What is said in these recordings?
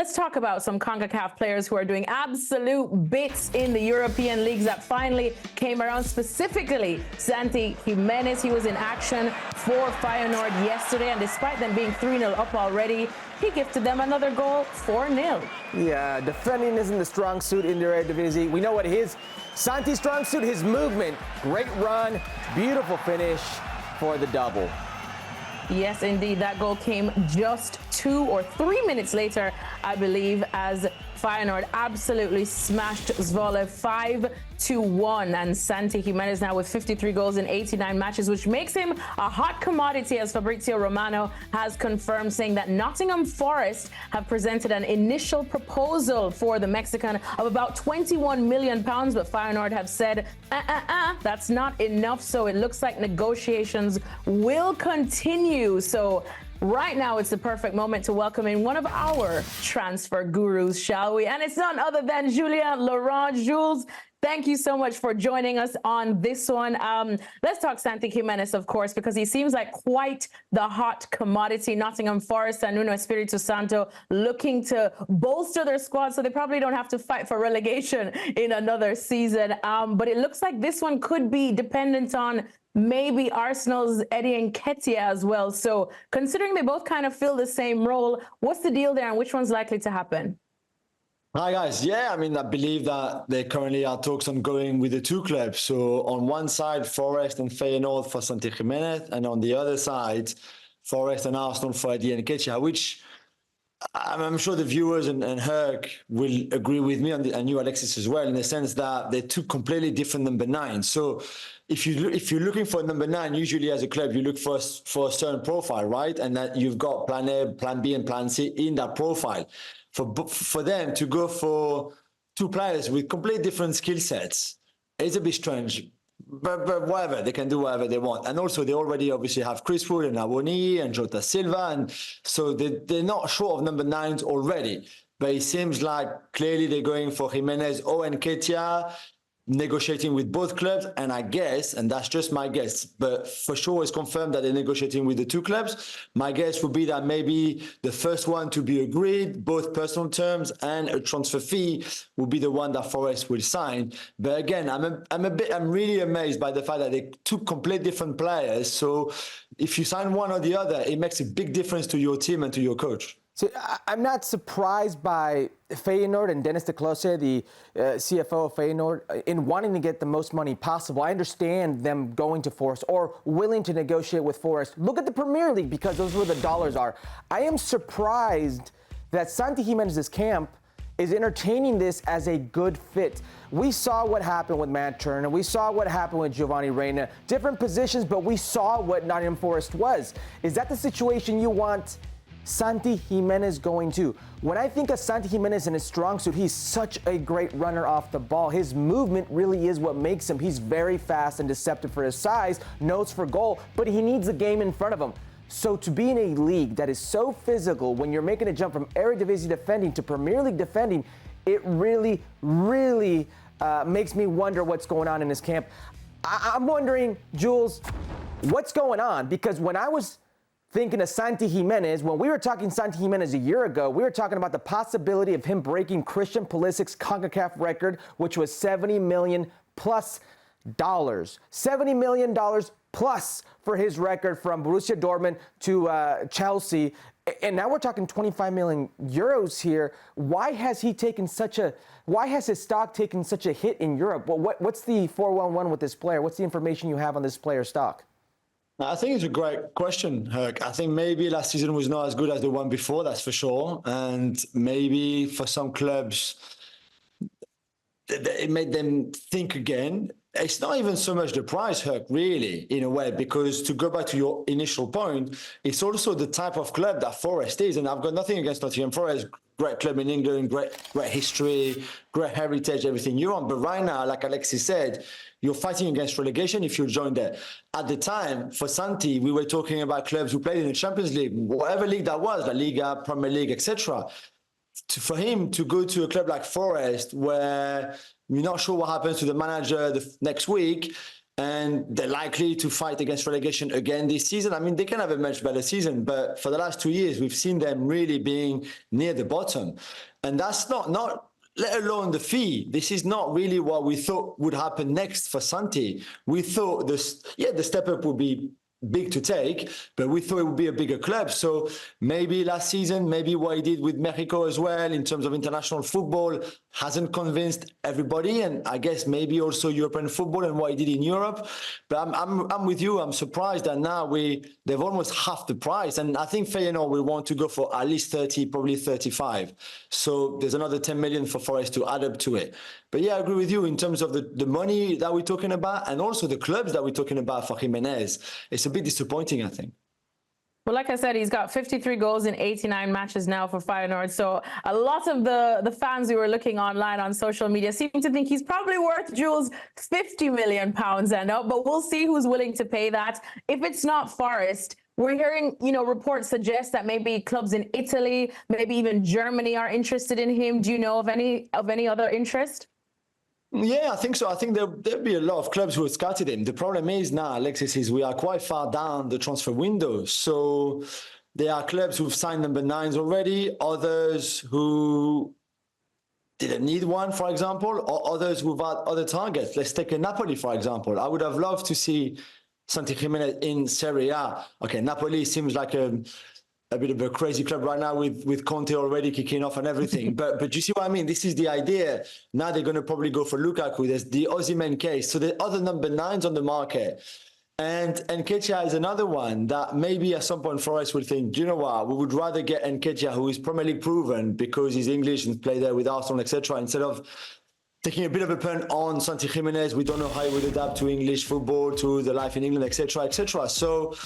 Let's talk about some CONCACAF players who are doing absolute bits in the European leagues that finally came around. Specifically, Santi Giménez. He was in action for Feyenoord yesterday, and despite them being 3-0 up already, he gifted them another goal, 4-0. Yeah, defending isn't the strong suit in the Eredivisie. We know what Santi's strong suit, his movement. Great run, beautiful finish for the double. Yes, indeed. That goal came just 2 or 3 minutes later, I believe, as Feyenoord absolutely smashed Zwolle 5-1. And Santi Giménez now with 53 goals in 89 matches, which makes him a hot commodity, as Fabrizio Romano has confirmed, saying that Nottingham Forrest have presented an initial proposal for the Mexican of about £21 million, but Feyenoord have said, that's not enough. So it looks like negotiations will continue. So right now, it's the perfect moment to welcome in one of our transfer gurus, shall we? And it's none other than Julien Laurent. Jules, thank you so much for joining us on this one. Let's talk Santi Giménez, of course, because he seems like quite the hot commodity. Nottingham Forest and Nuno Espirito Santo looking to bolster their squad, so they probably don't have to fight for relegation in another season. But it looks like this one could be dependent on maybe Arsenal's Eddie Nketiah as well. So considering they both kind of fill the same role, what's the deal there and which one's likely to happen? Hi guys, I believe that there currently are talks ongoing with the two clubs. So on one side, Forrest and Feyenoord for Santi Giménez, and on the other side, Forrest and Arsenal for Eddie Nketiah, which I'm sure the viewers and Herc will agree with me, and you, Alexis, as well, in the sense that they're two completely different number 9. So if you're looking for a number 9, usually as a club, you look for a certain profile, right? And that you've got plan A, plan B, and plan C in that profile. For them to go for two players with completely different skill sets is a bit strange. But whatever, they can do whatever they want. And also, they already obviously have Chris Wood and Awoni and Jota Silva. And so they're not short of number 9s already. But it seems like clearly they're going for Giménez or Nketiah, negotiating with both clubs. And I guess, and that's just my guess, but for sure it's confirmed that they're negotiating with the two clubs. My guess would be that maybe the first one to be agreed, both personal terms and a transfer fee, will be the one that Forrest will sign. But again, I'm really amazed by the fact that they took completely different players. So if you sign one or the other, it makes a big difference to your team and to your coach. So I'm not surprised by Feyenoord and Dennis de Kloese, the CFO of Feyenoord, in wanting to get the most money possible. I understand them going to Forrest or willing to negotiate with Forrest. Look at the Premier League, because those are where the dollars are. I am surprised that Santi Giménez's camp is entertaining this as a good fit. We saw what happened with Matt Turner. We saw what happened with Giovanni Reina. Different positions, but we saw what Nottingham Forest was. Is that the situation you want Santi Giménez going to? When I think of Santi Giménez in his strong suit, he's such a great runner off the ball. His movement really is what makes him. He's very fast and deceptive for his size, nose for goal, but he needs a game in front of him. So to be in a league that is so physical, when you're making a jump from Eredivisie defending to Premier League defending, it really, really makes me wonder what's going on in his camp. I'm wondering, Jules, what's going on? Because when I was thinking of Santi Giménez, when we were talking Santi Giménez a year ago, we were talking about the possibility of him breaking Christian Pulisic's CONCACAF record, which was $70 million plus. $70 million plus for his record from Borussia Dortmund to Chelsea. And now we're talking 25 million euros here. Why has his stock taken such a hit in Europe? Well, what's the 411 with this player? What's the information you have on this player's stock? I think it's a great question, Herc. I think maybe last season was not as good as the one before, that's for sure. And maybe for some clubs, it made them think again. It's not even so much the price, Herc, really, in a way, because to go back to your initial point, it's also the type of club that Forest is. And I've got nothing against Nottingham Forest. Great club in England, great history, great heritage, everything you want. But right now, like Alexis said, you're fighting against relegation if you join there. At the time, for Santi, we were talking about clubs who played in the Champions League, whatever league that was, La Liga, Premier League, etc. For him to go to a club like Forest, where you're not sure what happens to the manager the next week, and they're likely to fight against relegation again this season. I mean, they can have a much better season, but for the last 2 years, we've seen them really being near the bottom. And that's not let alone the fee. This is not really what we thought would happen next for Santi. We thought the step up would be big to take, but we thought it would be a bigger club. So maybe last season, maybe what he did with Mexico as well in terms of international football hasn't convinced everybody, and I guess maybe also European football and what he did in Europe. But I'm with you. I'm surprised that now they've almost half the price, and I think Feyenoord will want to go for at least 30, probably 35. So there's another 10 million for Forrest to add up to it. But yeah, I agree with you in terms of the money that we're talking about, and also the clubs that we're talking about for Giménez. It's a bit disappointing, I think. Well, like I said, he's got 53 goals in 89 matches now for Feyenoord. So a lot of the fans who were looking online on social media seem to think he's probably worth, Jules, £50 million now. But we'll see who's willing to pay that. If it's not Forrest, we're hearing, reports suggest that maybe clubs in Italy, maybe even Germany are interested in him. Do you know of any other interest? Yeah, I think so. I think there'll be a lot of clubs who have scouted him. The problem is now, Alexis, is we are quite far down the transfer window. So there are clubs who've signed number 9s already, others who didn't need one, for example, or others who've had other targets. Let's take a Napoli, for example. I would have loved to see Santi Giménez in Serie A. Okay, Napoli seems like a bit of a crazy club right now with Conte already kicking off and everything. But you see what I mean? This is the idea. Now they're going to probably go for Lukaku. There's the Osimhen case. So there are other number 9s on the market. And Nketiah is another one that maybe at some point Forrest will think, do you know what? We would rather get Nketiah, who is Premier League proven because he's English and played there with Arsenal, etc., instead of taking a bit of a punt on Santi Giménez. We don't know how he would adapt to English football, to the life in England, etc., etc. So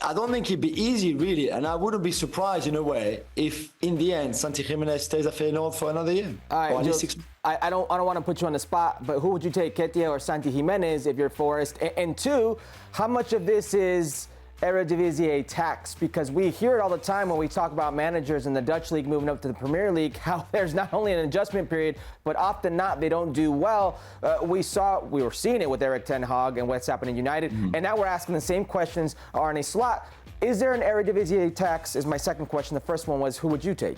I don't think it'd be easy, really, and I wouldn't be surprised in a way if, in the end, Santi Giménez stays at Feyenoord for another year. All right, or at least 6 months. I don't want to put you on the spot, but who would you take, Nketiah or Santi Giménez, if you're Forrest? And two, how much of this is Eredivisie tax? Because we hear it all the time when we talk about managers in the Dutch league moving up to the Premier League, how there's not only an adjustment period, but often not, they don't do well. We were seeing it with Erik ten Hag and what's happening in United, and now we're asking the same questions. Arne Slot, is there an Eredivisie tax? Is my second question. The first one was, who would you take?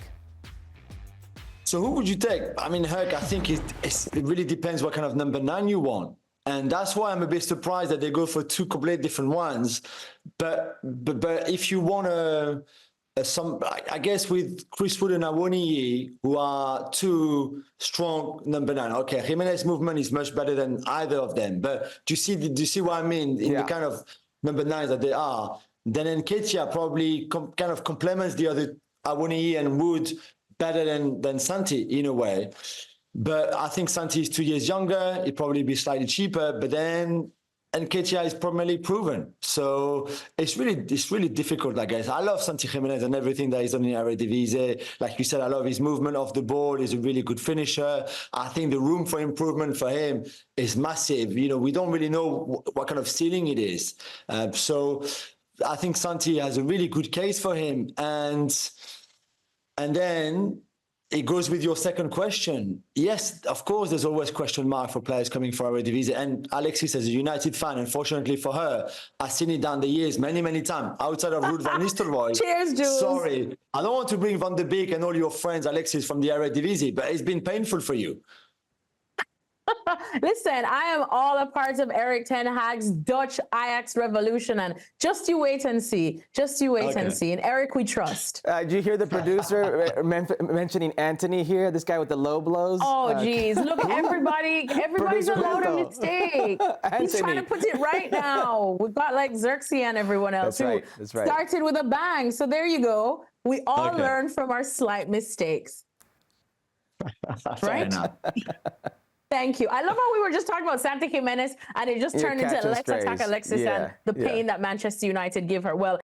So who would you take? I mean, Herc, I think it really depends what kind of number 9 you want. And that's why I'm a bit surprised that they go for 2 completely different ones. But if you want I guess with Chris Wood and Awoniyi, who are 2 strong number 9. Okay, Giménez movement is much better than either of them. But do you see what I mean in the kind of number 9s that they are? Then Nketiah probably kind of complements the other Awoniyi and Wood better than Santi in a way. But I think Santi is 2 years younger. It'd probably be slightly cheaper. But then Nketiah is primarily proven. So it's really difficult, I guess. I love Santi Giménez and everything that he's done in Eredivisie. Like you said, I love his movement off the ball. He's a really good finisher. I think the room for improvement for him is massive. We don't really know what kind of ceiling it is. So I think Santi has a really good case for him. And then it goes with your second question. Yes, of course, there's always question mark for players coming from Eredivisie. And Alexis, as a United fan, unfortunately for her, I've seen it down the years many, many times outside of Ruud van Nistelrooy. Cheers, Jules. Sorry. I don't want to bring Van de Beek and all your friends, Alexis, from the Eredivisie, but it's been painful for you. Listen, I am all a part of Erik ten Hag's Dutch Ajax revolution, and just you wait and see. Just you wait and see. And Eric, we trust. Did you hear the producer mentioning Anthony here? This guy with the low blows? Oh, geez. Look, everybody's allowed a mistake. He's trying to put it right now. We've got like Xerxes and everyone else who started with a bang. So there you go. We all learn from our slight mistakes. Right? Thank you. I love how we were just talking about Santi Giménez and it just turned into let's attack Alexis and the pain that Manchester United give her. Well,